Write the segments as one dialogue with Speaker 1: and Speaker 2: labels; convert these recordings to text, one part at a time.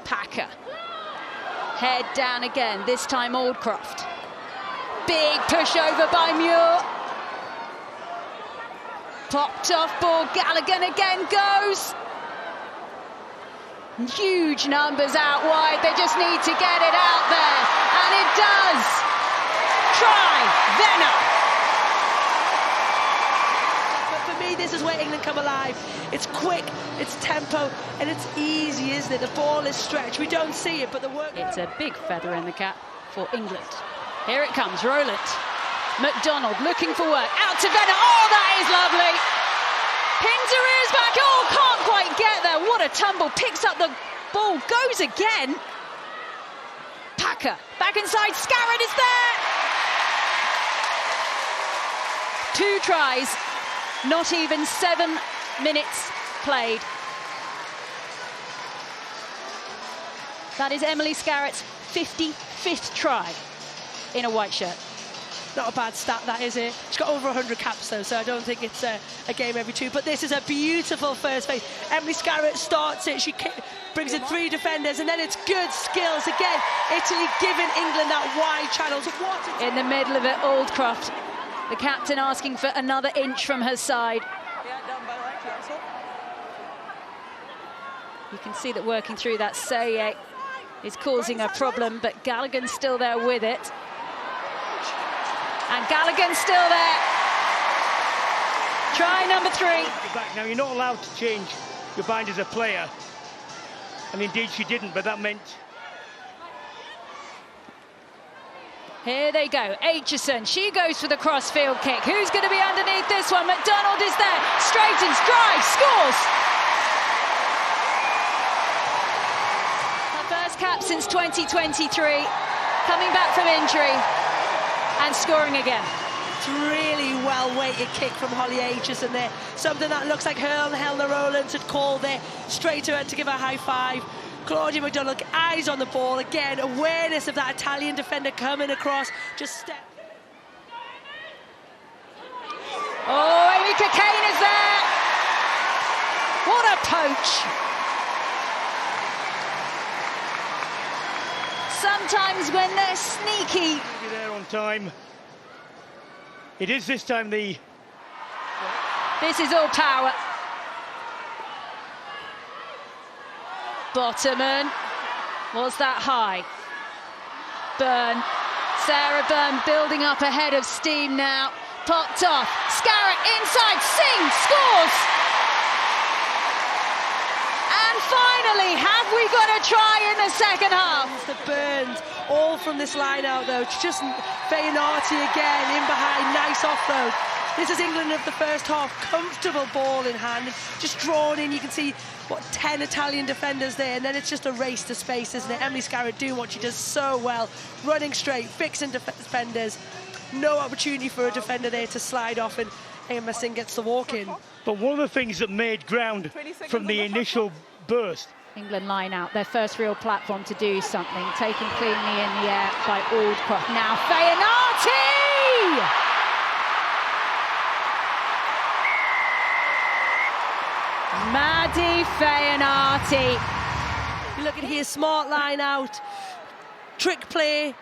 Speaker 1: Packer. Head down again, this time Aldcroft. Big push over by Muir. Popped off ball, Gallagher again goes. Huge numbers out wide, they just need to get it out there, and it does. Try, Venner.
Speaker 2: But for me, this is where England come alive. It's quick, it's tempo, and it's easy, isn't it? The ball is stretched, we don't see it, but the work...
Speaker 1: It's a big feather in the cap for England. Here it comes, Rowland. McDonald looking for work, out to Venner, oh that is lovely! Pins her ears back, oh can't quite get there, what a tumble, picks up the ball, goes again. Packer, back inside, Scarrett is there! 2 tries, not even 7 minutes played. That is Emily Scarrett's 55th try in a white shirt.
Speaker 2: Not a bad stat, that, is it? She's got over 100 caps, though, so I don't think it's a game every 2. But this is a beautiful first phase. Emily Scarrett starts it. She brings in 3 defenders, and then it's good skills. Again, Italy giving England that wide channels.
Speaker 1: In the middle of it, Aldcroft, the captain asking for another inch from her side. You can see that working through that Saye is causing a problem, but Gallagher's still there with it. And Gallagher's still there. Try number 3.
Speaker 3: Now, you're not allowed to change your bind as a player. And indeed she didn't, but that meant...
Speaker 1: Here they go, Aitchison, she goes for the crossfield kick. Who's going to be underneath this one? McDonald is there, straightens, drives, scores! Her first cap since 2023, coming back from injury. And scoring again.
Speaker 2: It's really well-weighted kick from Holly Aitchison there. Something that looks like Helena Rowlands had called there. Straight to her to give her a high five. Claudia McDonald, eyes on the ball. Again, awareness of that Italian defender coming across. Just step.
Speaker 1: Oh, Erika Kane is there. What a poach. Sometimes when they're sneaky.
Speaker 3: There on time. It is this time the...
Speaker 1: This is all power. Bottoman. Was that high? Byrne. Sarah Byrne building up ahead of steam now. Popped off. Scarrett inside. Singh scores. And finally, have we got a try in the second half?
Speaker 2: The Burns, all from this line out though. It's just Faianati again, in behind, nice offload. This is England of the first half, comfortable ball in hand, just drawn in. You can see, 10 Italian defenders there, and then it's just a race to space, isn't it? Emily Scarrett doing what she does so well, running straight, fixing defenders. No opportunity for a defender there to slide off, and Emma Singh gets the walk in.
Speaker 3: But one of the things that made ground from the initial burst.
Speaker 1: England line out, their first real platform to do something, taken cleanly in the air by Aldcroft. Now Faianati! Maddie Faianati.
Speaker 2: You look at here, smart line out, trick play,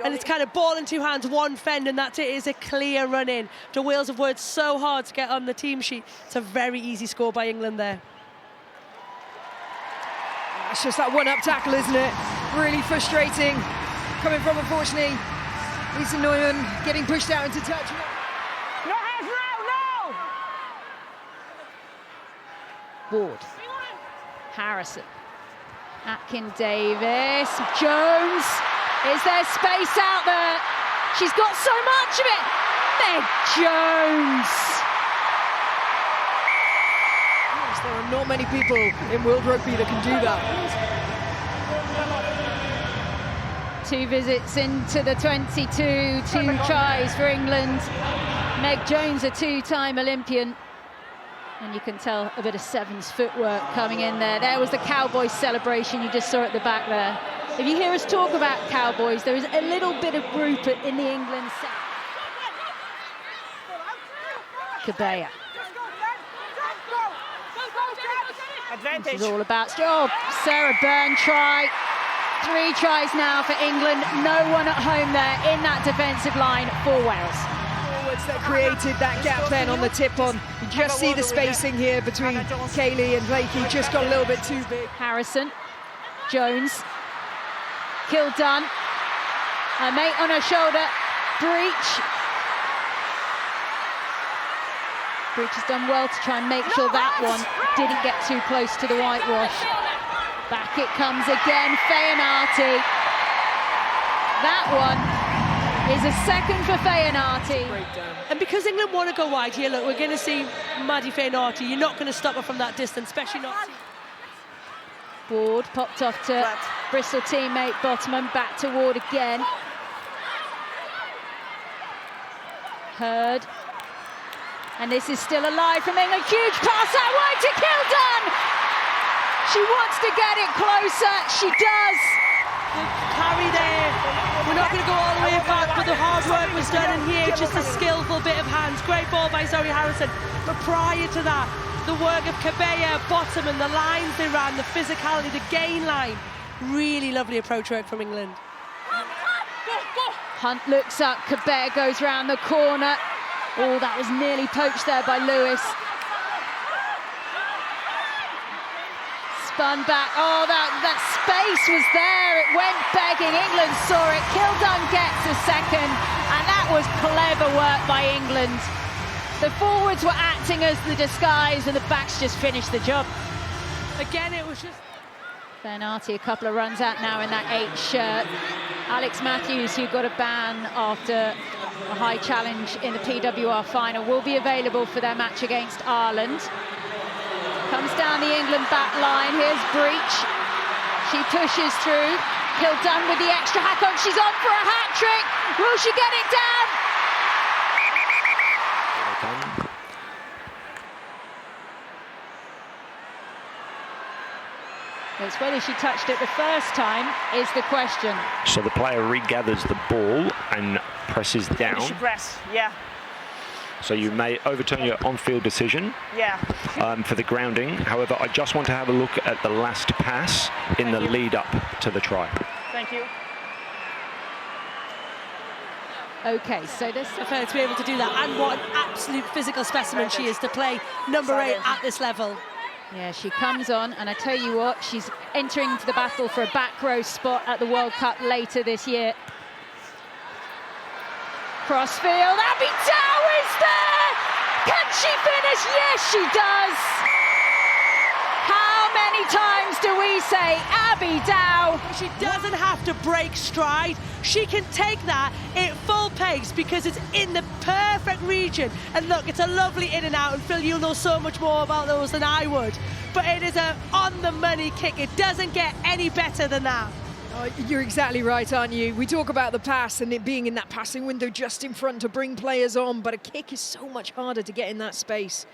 Speaker 2: and it's kind of ball in 2 hands, one fend, and that's it. Is a clear run in. The Wales have worked so hard to get on the team sheet. It's a very easy score by England there.
Speaker 4: It's just that one-up tackle, isn't it? Really frustrating. Coming from, unfortunately, Lisa Neumann getting pushed out into touch.
Speaker 3: No hands now, no!
Speaker 1: Ward. Harrison. Atkin Davis. Jones. Is there space out there? She's got so much of it. Meg Jones.
Speaker 4: There are not many people in World Rugby that can do that.
Speaker 1: 2 visits into the 22, 2 tries for England. Meg Jones, a 2-time Olympian. And you can tell a bit of Sevens footwork coming in there. There was the Cowboys celebration you just saw at the back there. If you hear us talk about Cowboys, there is a little bit of group in the England set. Cabella.
Speaker 3: Advantage.
Speaker 1: This is all about... Oh, Sarah Byrne try. 3 tries now for England. No one at home there in that defensive line for Wales.
Speaker 4: Forwards that created that gap then on the tip-on. You just see the spacing here between Kaylee and Blakey just got a little bit too big.
Speaker 1: Harrison, Jones, Kildunn, her mate on her shoulder, Breach. Breach has done well to try and make sure that one didn't get too close to the whitewash. Back it comes again, Feyanati. That one is a second for Feyanati.
Speaker 2: And because England want to go wide here, look, we're going to see Maddie Feyanati. You're not going to stop her from that distance, especially not...
Speaker 1: Ward popped off to Bristol teammate Bottoman, back to Ward again. Hurd. And this is still alive from England. Huge pass out wide to Kildunn. She wants to get it closer. She does.
Speaker 2: The carry there. We're not going to go all the way back, but the hard work was done in here. Just a skillful bit of hands. Great ball by Zoe Harrison. But prior to that, the work of Cabella, Bottoman, the lines they ran, the physicality, the gain line. Really lovely approach work from England.
Speaker 1: Hunt looks up. Cabella goes round the corner. Oh, that was nearly poached there by Lewis. Spun back. Oh, that space was there. It went begging. England saw it. Kildunn gets a second, and that was clever work by England. The forwards were acting as the disguise, and the backs just finished the job.
Speaker 2: Again, it was just...
Speaker 1: Feyanati, a couple of runs out now in that 8 shirt. Alex Matthews, who got a ban after a high challenge in the PWR final, will be available for their match against Ireland. Comes down the England back line. Here's Breach. She pushes through. Kildunn with the extra hack on. She's on for a hat-trick. Will she get it down? It's whether she touched it the first time is the question.
Speaker 5: So the player regathers the ball and presses down.
Speaker 6: She press, yeah.
Speaker 5: So you may overturn your on-field decision for the grounding. However, I just want to have a look at the last pass in the lead-up to the try.
Speaker 6: Thank you.
Speaker 1: Okay, so there's
Speaker 2: fair to be able to do that, and what an absolute physical specimen she is to play number 8 at this level.
Speaker 1: Yeah, she comes on, and I tell you what, she's entering into the battle for a back row spot at the World Cup later this year. Crossfield, Abby Dow is there! Can she finish? Yes, she does! How many times do we say Abby Dow?
Speaker 2: She doesn't have to break stride. She can take that at full pace because it's in the perfect region. And look, it's a lovely in and out. And Phil, you'll know so much more about those than I would. But it is a on-the-money kick. It doesn't get any better than that.
Speaker 4: Oh, you're exactly right, aren't you? We talk about the pass and it being in that passing window just in front to bring players on, but a kick is so much harder to get in that space.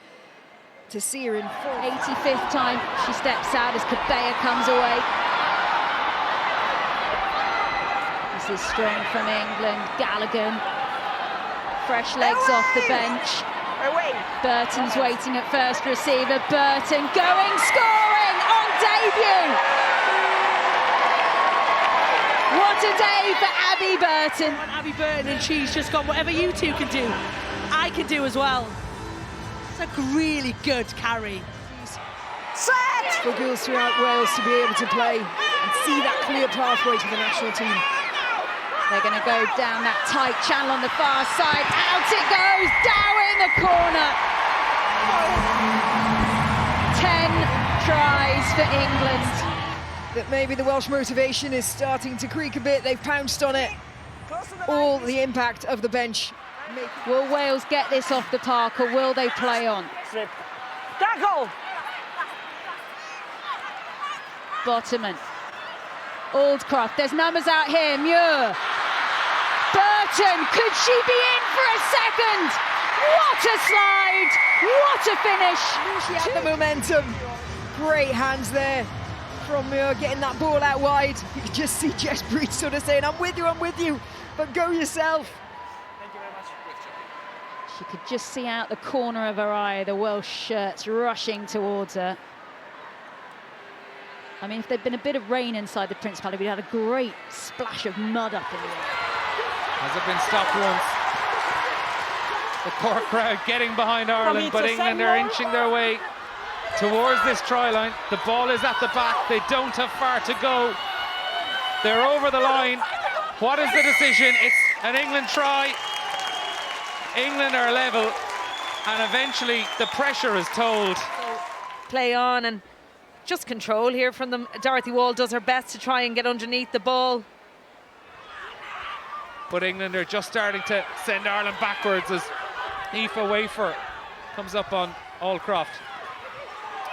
Speaker 4: To see her in full.
Speaker 1: 85th time she steps out as Cabella comes away. This is strong from England. Gallagher, fresh legs off the bench. Burton's waiting at first receiver. Burton going, scoring on debut. What a day for Abby Burton.
Speaker 2: Abby Burton, and she's just gone, whatever you two can do, I can do as well. It's a really good carry.
Speaker 6: Set!
Speaker 4: For girls throughout Wales to be able to play and see that clear pathway to the national team.
Speaker 1: They're going to go down that tight channel on the far side. Out it goes, Dow in the corner. 10 tries for England.
Speaker 4: That maybe the Welsh motivation is starting to creak a bit. They've pounced on it. All the impact of the bench.
Speaker 1: Will Wales get this off the park, or will they play on?
Speaker 6: Slip. Tackle!
Speaker 1: Bottoman. Aldcroft, there's numbers out here. Muir. Burton, could she be in for a second? What a slide! What a finish!
Speaker 4: She had the momentum. Great hands there from Muir, getting that ball out wide. You could just see Jess Breach sort of saying, I'm with you, but go yourself.
Speaker 6: Thank you very much.
Speaker 1: She could just see out the corner of her eye the Welsh shirts rushing towards her. I mean, if there'd been a bit of rain inside the Principality, we'd had a great splash of mud up in the air.
Speaker 7: Has it been stopped once? The Cork crowd getting behind Ireland, but England are inching their way towards this try line. The ball is at the back. They don't have far to go. They're over the line. What is the decision? It's an England try. England are level, and eventually the pressure is told.
Speaker 8: Play on and just control here from them. Dorothy Wall does her best to try and get underneath the ball.
Speaker 7: But England are just starting to send Ireland backwards as Aoife Wafer comes up on Allcroft.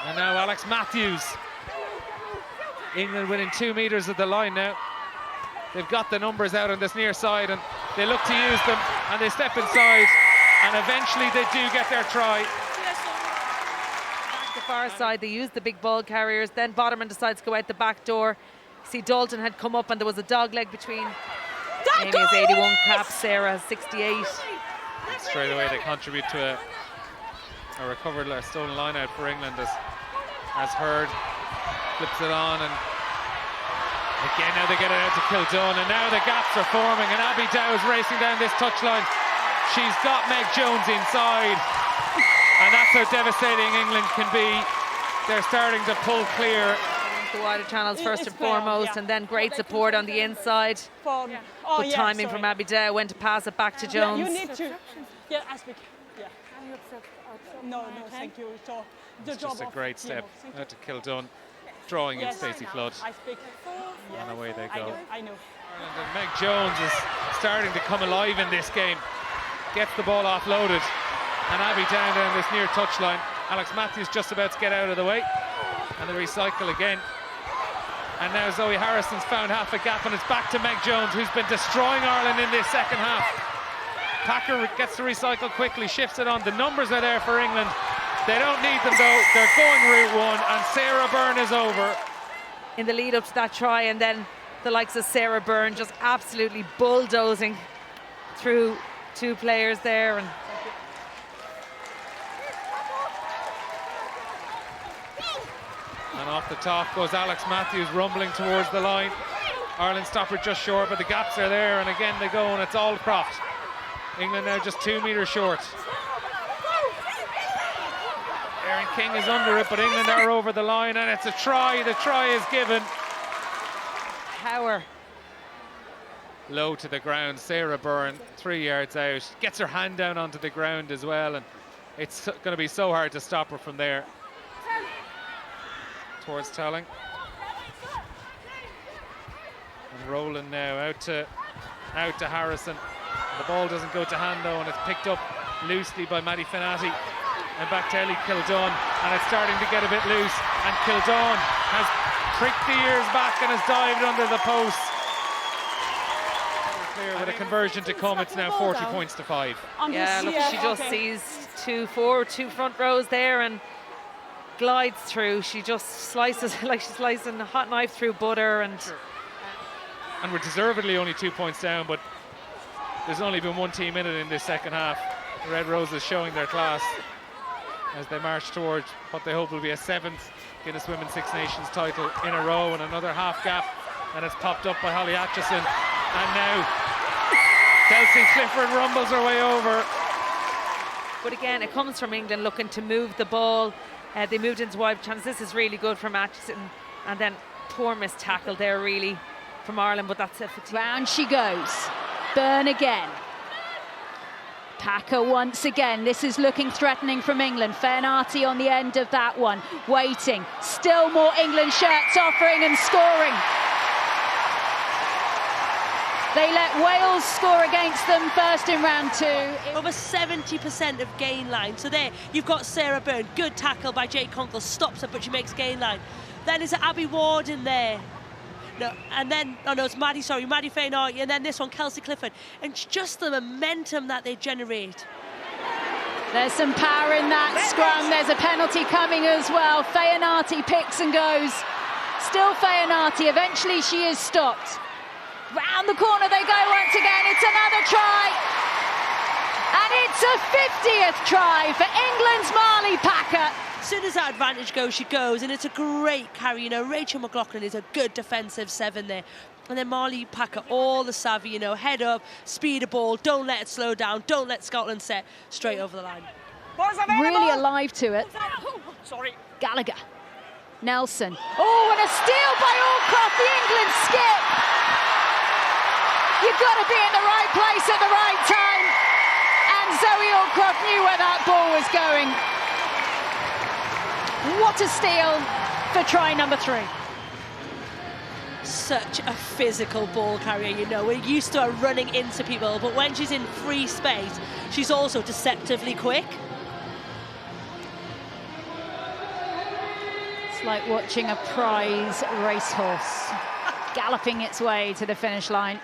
Speaker 7: And now Alex Matthews. England within 2 meters of the line now. They've got the numbers out on this near side and they look to use them, and they step inside, and eventually they do get their try.
Speaker 8: Back the far side, they use the big ball carriers, then Boderman decides to go out the back door. See, Dalton had come up and there was a dog leg between. Amy has 81 caps, Sarah has 68.
Speaker 7: Straight away they contribute to a recovered or stolen line out for England as Hurd flips it on, and again now they get it out to Kildone, and now the gaps are forming, and Abby Dow is racing down this touchline. She's got Meg Jones inside, and that's how devastating England can be. They're starting to pull clear.
Speaker 8: The wider channels first and foremost, and then great support on the inside. Good timing from Abby Dow, when to pass it back to Jones.
Speaker 6: You need to. Yeah, I speak. Yeah. No, thank you. So,
Speaker 7: it's just a great step out to Kildone, drawing in Stacey Flood.
Speaker 6: I speak.
Speaker 7: And away they go.
Speaker 6: I know.
Speaker 7: And Meg Jones is starting to come alive in this game. Gets the ball offloaded, and Abby down this near touchline. Alex Matthews just about to get out of the way, and they recycle again. And now Zoe Harrison's found half a gap, and it's back to Meg Jones, who's been destroying Ireland in this second half. Packer gets to recycle quickly, shifts it on. The numbers are there for England. They don't need them though. They're going route one, and Sarah Byrne is over.
Speaker 8: In the lead up to that try, and then the likes of Sarah Byrne just absolutely bulldozing through two players there.
Speaker 7: And off the top goes Alex Matthews, rumbling towards the line. Ireland stopper just short, but the gaps are there, and again they go, and it's Allcroft. England now just 2 meters short. Erin King is under it, but England are over the line, and it's a try. The try is given.
Speaker 8: Power.
Speaker 7: Low to the ground. Sarah Byrne, 3 yards out. Gets her hand down onto the ground as well, and it's going to be so hard to stop her from there. Towards Telling. And Rowland now out to Harrison. The ball doesn't go to hand though, and it's picked up loosely by Maddie Finati. And back to Ellie Kildone, and it's starting to get a bit loose. And Kildone has pricked the ears back and has dived under the post. Clear with a conversion to come. It's now 40 points to 5.
Speaker 8: Yeah, look, she just sees two front rows there and glides through. She just slices like she's slicing a hot knife through butter. And
Speaker 7: we're deservedly only 2 points down, but there's only been one team in it in this second half. The Red Roses showing their class as they march towards what they hope will be a 7th Guinness Women's Six Nations title in a row, and another half gap, and it's popped up by Holly Atchison, and now Kelsey Clifford rumbles her way over.
Speaker 8: But again, it comes from England looking to move the ball. They moved into wide chance. This is really good from Atchison, and then poor missed tackle there really from Ireland, but that's it for team.
Speaker 1: Round she goes. Byrne again. Packer once again. This is looking threatening from England. Fenarty on the end of that one. Waiting. Still more England shirts offering and scoring. They let Wales score against them first in round 2.
Speaker 2: Over 70% of gain line. So there, you've got Sarah Byrne. Good tackle by Jade Conkle. Stops her, but she makes gain line. Then is it Abby Ward in there? No, and then, it's Maddie Fenarty, and then this one, Kelsey Clifford. And it's just the momentum that they generate.
Speaker 1: There's some power in that scrum. There's a penalty coming as well. Fenarty picks and goes. Still Fenarty. Eventually she is stopped. Round the corner they go once again. It's another try. And it's a 50th try for England's Marley Packer.
Speaker 2: As soon as that advantage goes, she goes, and it's a great carry. You know, Rachel McLaughlin is a good defensive 7 there. And then Marley Packer, all the savvy, you know, head up, speed a ball, don't let it slow down, don't let Scotland set straight over the line.
Speaker 1: Really alive to it.
Speaker 6: Sorry.
Speaker 1: Gallagher. Nelson. Oh, and a steal by Allcroft, the England skip. You've got to be in the right place at the right time. And Zoe Allcroft knew where that ball was going. What a steal for try number 3.
Speaker 2: Such a physical ball carrier, you know. We're used to her running into people, but when she's in free space, she's also deceptively quick.
Speaker 1: It's like watching a prize racehorse galloping its way to the finish line.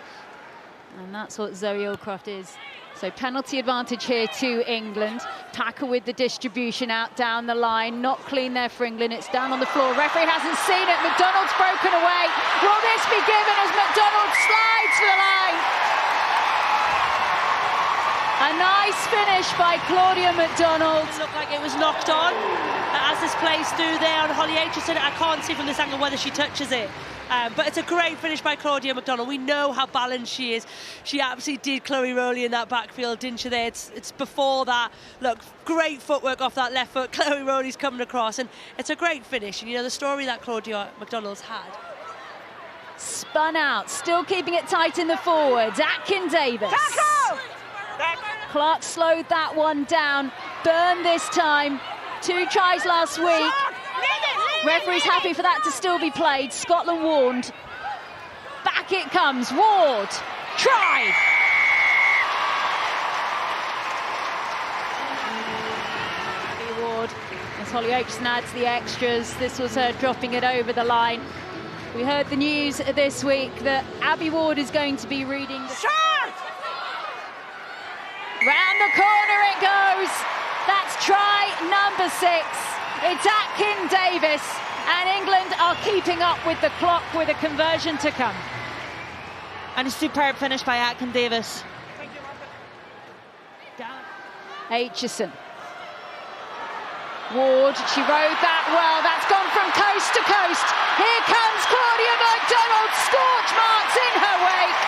Speaker 1: And that's what Zoe Allcroft is. So penalty advantage here to England. Packer with the distribution out down the line. Not clean there for England. It's down on the floor. Referee hasn't seen it. McDonald's broken away. Will this be given as McDonald slides for the line? A nice finish by Claudia McDonald.
Speaker 2: It looked like it was knocked on as this plays through there on Holly Aitchison. I can't see from this angle whether she touches it. But it's a great finish by Claudia McDonald. We know how balanced she is. She absolutely did Chloe Rowley in that backfield, didn't she there? It's before that. Look, great footwork off that left foot. Chloe Rowley's coming across, and it's a great finish. And you know, the story that Claudia McDonald's had.
Speaker 1: Spun out, still keeping it tight in the forwards. Atkin Davis. Clark slowed that one down. Byrne this time. 2 tries last week. Referee's happy for that to still be played. Scotland warned. Back it comes. Ward. Try. Ward. As Holly Aitchison adds the extras. This was her dropping it over the line. We heard the news this week that Abby Ward is going to be reading the... Round the corner it goes. That's try number 6. It's Atkin Davis, and England are keeping up with the clock with a conversion to come.
Speaker 8: And a superb finish by Atkin Davis.
Speaker 1: Aitchison. Ward, she rode that well. That's gone from coast to coast. Here comes Claudia McDonald, scorch marks in her wake.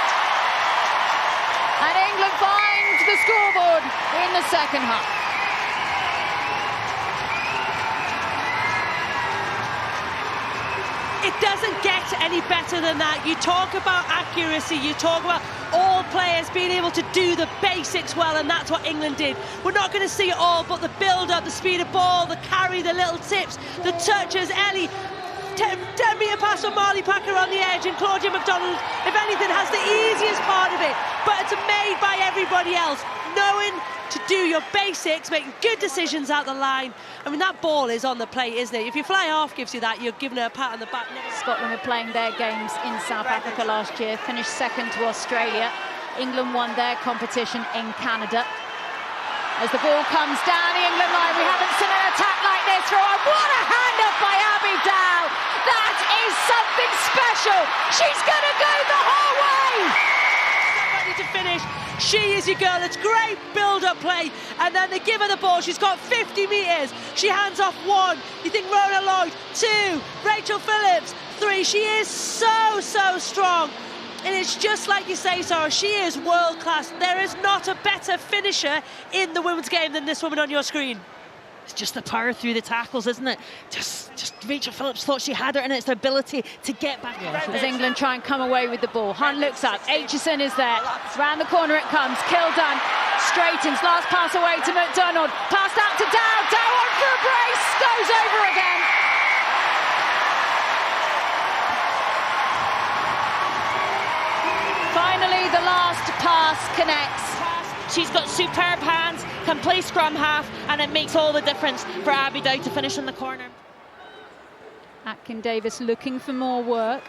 Speaker 1: And England find the scoreboard in the second half.
Speaker 2: It doesn't get any better than that. You talk about accuracy, you talk about all players being able to do the basics well, and that's what England did. We're not going to see it all, but the build-up, the speed of ball, the carry, the little tips, the touches. Ellie, 10-metre pass from Marley Packer on the edge, and Claudia McDonald, if anything, has the easiest part of it, but it's made by everybody else. Knowing to do your basics, making good decisions out the line. I mean, that ball is on the plate, isn't it? If your fly half gives you that, you're giving her a pat on the back.
Speaker 1: Scotland were playing their games in South Africa last year, finished second to Australia. England won their competition in Canada. As the ball comes down the England line, we haven't seen an attack like this for her. What a hand up by Abby Dow! That is something special! She's going to go the whole way!
Speaker 2: Ready to finish. She is your girl. It's great build-up play, and then they give her the ball. She's got 50 metres. She hands off 1. You think Rona Lloyd, 2. Rachel Phillips, 3. She is so strong. And it's just like you say, Sarah, she is world-class. There is not a better finisher in the women's game than this woman on your screen.
Speaker 8: It's just the power through the tackles, isn't it? Just Rachel Phillips thought she had her, and it's the ability to get back.
Speaker 1: As England try and come away with the ball. Hunt looks up. Aitchison is there. Round the corner it comes. Kildan straightens. Last pass away to McDonald. Passed out to Dow. Dow on for a brace. Goes over again. Finally, the last pass connects.
Speaker 8: She's got superb hands, can play scrum half, and it makes all the difference for Abby Dow to finish in the corner.
Speaker 1: Atkin Davis looking for more work.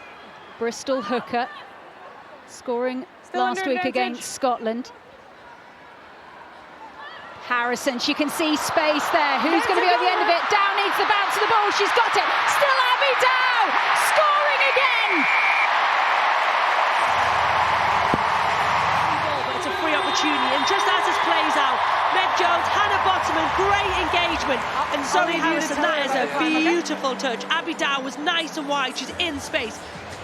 Speaker 1: Bristol hooker, scoring last week against Scotland. Harrison, she can see space there. Who's going to be at the end of it? Dow needs the bounce of the ball. She's got it. Still Abby Dow, scoring again.
Speaker 2: But it's a free opportunity, and just as this plays out, Meg Jones, Hannah Bottoman, great engagement. engagement. And Zoe Harrison, that is a beautiful touch. Abby Dow was nice and wide. She's in space.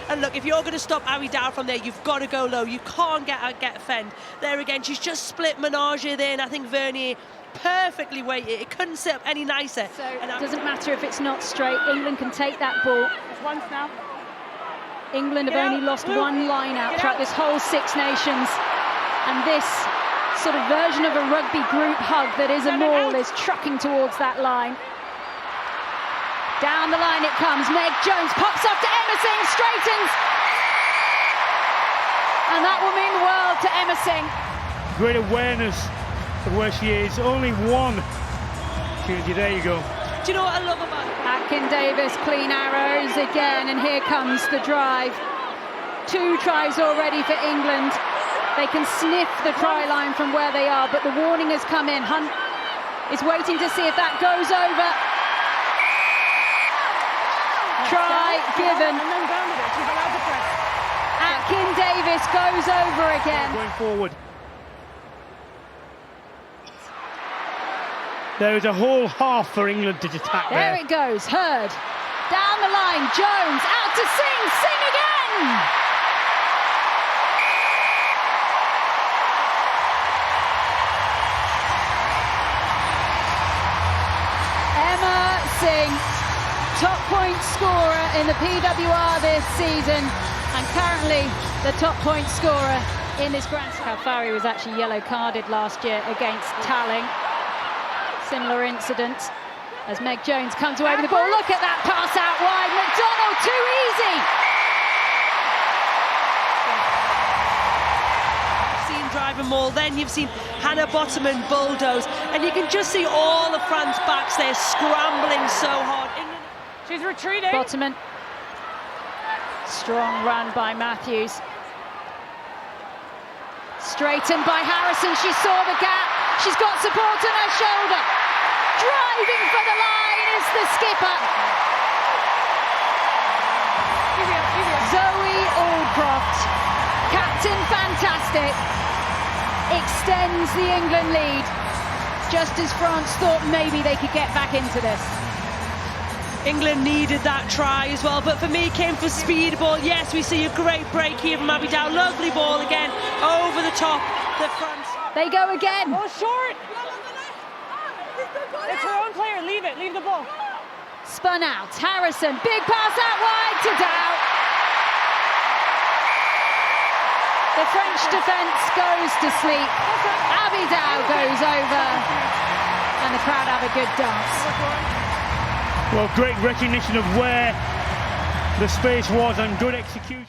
Speaker 2: And look, if you're going to stop Abby Dow from there, you've got to go low. You can't get Fend. There again, she's just split Menage there, and I think Vernier perfectly weighted. It couldn't sit up any nicer.
Speaker 1: So it doesn't matter if it's not straight. England can take that ball.
Speaker 6: Once now.
Speaker 1: England have only lost one line out throughout this whole Six Nations. And this sort of version of a rugby group hug that is a maul is trucking towards that line. Down the line it comes. Meg Jones pops up to Emersing, straightens. And that will mean the world to Emersing.
Speaker 3: Great awareness of where she is. Only one opportunity. There you go.
Speaker 2: Do you know what I love about it?
Speaker 1: Atkin Davis, clean arrows again, and here comes the drive. 2 tries already for England. They can sniff the try line from where they are, but the warning has come in. Hunt is waiting to see if that goes over. Try given. Atkin Davis goes over again.
Speaker 3: Going forward. There is a whole half for England to attack there.
Speaker 1: There it goes, Hurd. Down the line, Jones out to Singh. Singh again! Emma Singh, top point scorer in the PWR this season, and currently the top point scorer in this Grand Slam. Kalfari was actually yellow carded last year against Talling. Similar incident as Meg Jones comes away with the ball. Look at that pass out wide. McDonald, too easy.
Speaker 2: Seen driving maul, then you've seen Hannah Bottoman bulldoze, and you can just see all of France backs there scrambling so hard.
Speaker 6: She's retreating.
Speaker 1: Bottoman. Strong run by Matthews. Straightened by Harrison. She saw the gap. She's got support on her shoulder. Driving for the line is the skipper. Zoe Aldcroft, Captain Fantastic, extends the England lead, just as France thought maybe they could get back into this.
Speaker 2: England needed that try as well, but for me, came for speed ball. Yes, we see a great break here from Abby Dow. Lovely ball again, over the top. The France.
Speaker 1: They go again.
Speaker 6: Oh, short. It's her own player. Leave it. Leave the ball.
Speaker 1: Spun out. Harrison. Big pass out wide to Dow. The French defence goes to sleep. Abby Dow goes over. And the crowd have a good dance.
Speaker 3: Well, great recognition of where the space was and good execution.